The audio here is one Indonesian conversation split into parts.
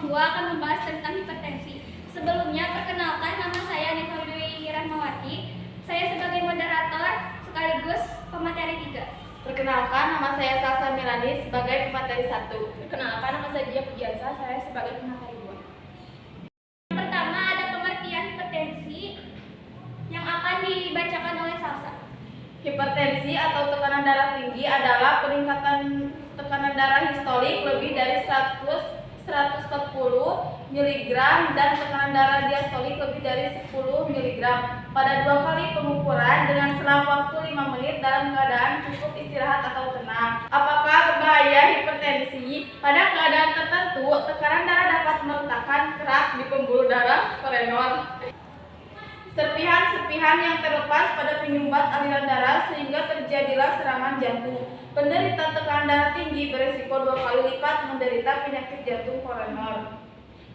2 akan membahas tentang hipertensi. Sebelumnya, perkenalkan, nama saya Nika Dwi Rahmawati. Saya sebagai moderator sekaligus pemateri 3. Perkenalkan, nama saya Salsa Milani sebagai pemateri 1. Perkenalkan, nama saya Dia Pujiansa, saya sebagai pemateri 2. Yang pertama ada pengertian hipertensi yang akan dibacakan oleh Salsa. Hipertensi atau tekanan darah tinggi adalah peningkatan tekanan darah histolik lebih dari 140 mg dan tekanan darah diastolik lebih dari 10 mg pada 2 kali pengukuran dengan selang waktu 5 menit dalam keadaan cukup istirahat atau tenang. Apakah berbahaya hipertensi? Pada keadaan tertentu, tekanan darah dapat meletakkan kerak di pembuluh darah koronor. Serpihan-serpihan yang terlepas pada penyumbat aliran darah sehingga terjadilah serangan jantung. Penderita tekanan darah tinggi beresiko 2 kali lipat menderita penyakit jantung koroner.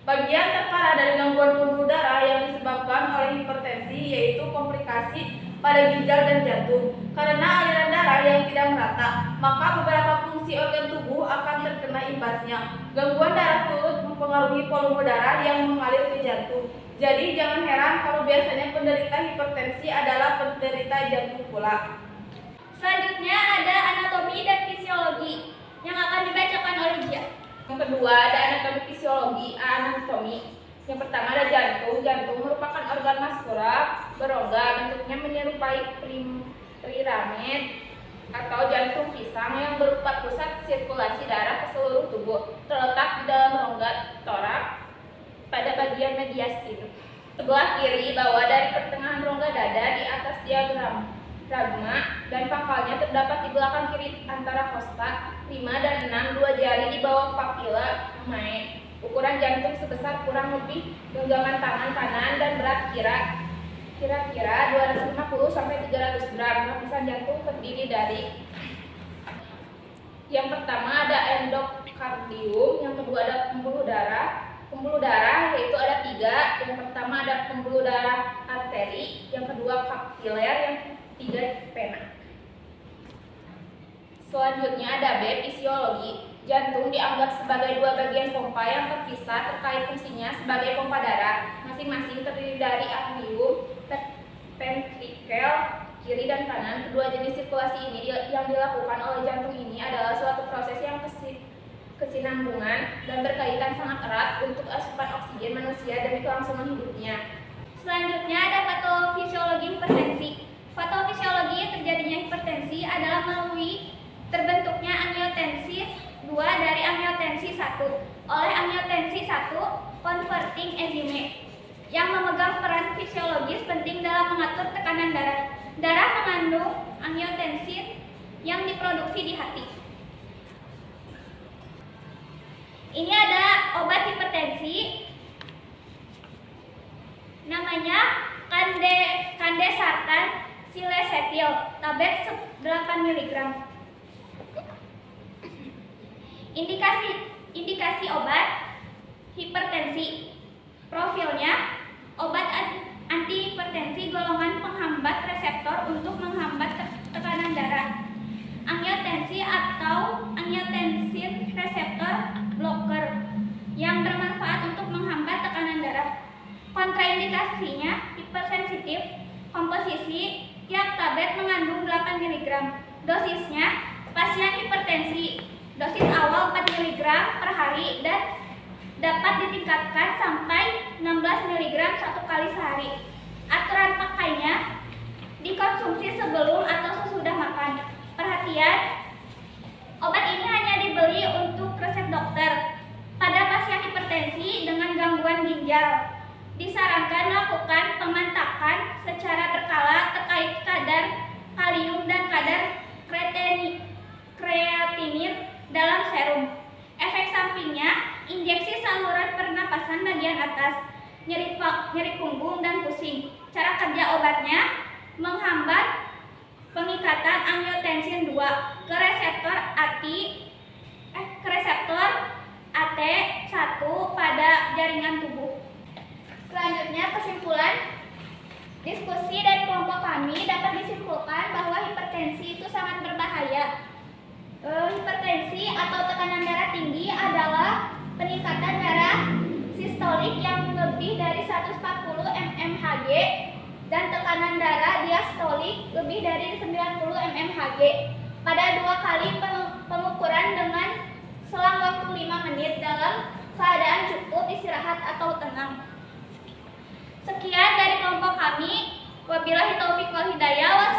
Bagian terparah dari gangguan pembuluh darah yang disebabkan oleh hipertensi yaitu komplikasi pada ginjal dan jantung. Karena aliran darah yang tidak merata, maka beberapa fungsi organ tubuh akan terkena imbasnya. Gangguan darah turut mempengaruhi volume darah yang mengalir ke jantung. Jadi jangan heran kalau biasanya penderita hipertensi adalah penderita jantung pula. Selanjutnya ada anatomi dan fisiologi yang akan dibacakan oleh Dia. Yang kedua ada anatomi fisiologi, anatomi. Yang pertama ada jantung. Jantung merupakan organ maskular berongga, bentuknya menyerupai piramid atau jantung pisang yang berupa pusat sirkulasi darah ke seluruh tubuh, terletak di dalam rongga torak pada bagian mediastin. Sebelah kiri bawah dari pertengahan rongga dada di atas diafragma dan pangkalnya terdapat di belakang kiri antara kosta 5 dan 6, 2 jari di bawah papila lumae. Ukuran jantung sebesar kurang lebih genggaman tangan kanan dan berat kira-kira 250 sampai 300 gram. Lapisan jantung terdiri dari yang pertama ada endokardium, yang kedua ada pembuluh darah. Pembuluh darah yaitu ada 3. Yang pertama ada pembuluh darah arteri, yang kedua kapiler, yang ketiga vena. Selanjutnya ada B, fisiologi. Jantung dianggap sebagai 2 bagian pompa yang terpisah terkait fungsinya sebagai pompa darah. Masing-masing terdiri dari atrium, ventrikel, kiri dan kanan. Kedua jenis sirkulasi ini yang dilakukan oleh jantung ini adalah suatu proses yang kesinambungan dan berkaitan sangat erat untuk asupan oksigen manusia demi kelangsungan hidupnya. Selanjutnya ada patofisiologi hipertensi. Patofisiologi terjadinya hipertensi adalah melalui terbentuknya angiotensin 2 dari angiotensin 1 oleh angiotensin 1 converting enzyme yang memegang peran fisiologis penting dalam mengatur tekanan darah. Darah mengandung angiotensin yang diproduksi di hati. Ini ada obat hipertensi, namanya Candesartan Silecetil, tablet 8 mg. Indikasi obat hipertensi. Profilnya, obat antihipertensi golongan penghambat reseptor untuk menghambat tekanan darah. Angiotensin atau angiotensin reseptor blocker yang bermanfaat untuk menghambat tekanan darah. Kontraindikasinya hipersensitif. Komposisi tiap tablet mengandung 8 mg. Dosisnya, pasien hipertensi, dosis awal 4 mg per hari dan dapat ditingkatkan sampai 16 mg 1 kali sehari. Aturan pakainya, dikonsumsi sebelum atau sesudah makan. Perhatian, obat ini hanya dibeli untuk resep dokter. Pada pasien hipertensi dengan gangguan ginjal, disarankan melakukan pemantapan secara berkala terkait kadar kalium dan kadar kreatinin dalam serum. Efek sampingnya, injeksi saluran pernapasan bagian atas, nyeri punggung dan pusing. Cara kerja obatnya, menghambat pengikatan angiotensin 2 ke reseptor AT1 pada jaringan tubuh. Selanjutnya, kesimpulan diskusi dari kelompok kami dapat disimpulkan bahwa hipertensi itu sangat berbahaya. Hipertensi atau tekanan darah tinggi adalah peningkatan darah sistolik yang lebih dari 140 mmHg dan tekanan darah diastolik lebih dari 90 mmHg pada 2 kali pengukuran dengan selang waktu 5 menit dalam keadaan cukup istirahat atau tenang. Sekian dari kelompok kami. Wabillahi taufiq wal hidayah.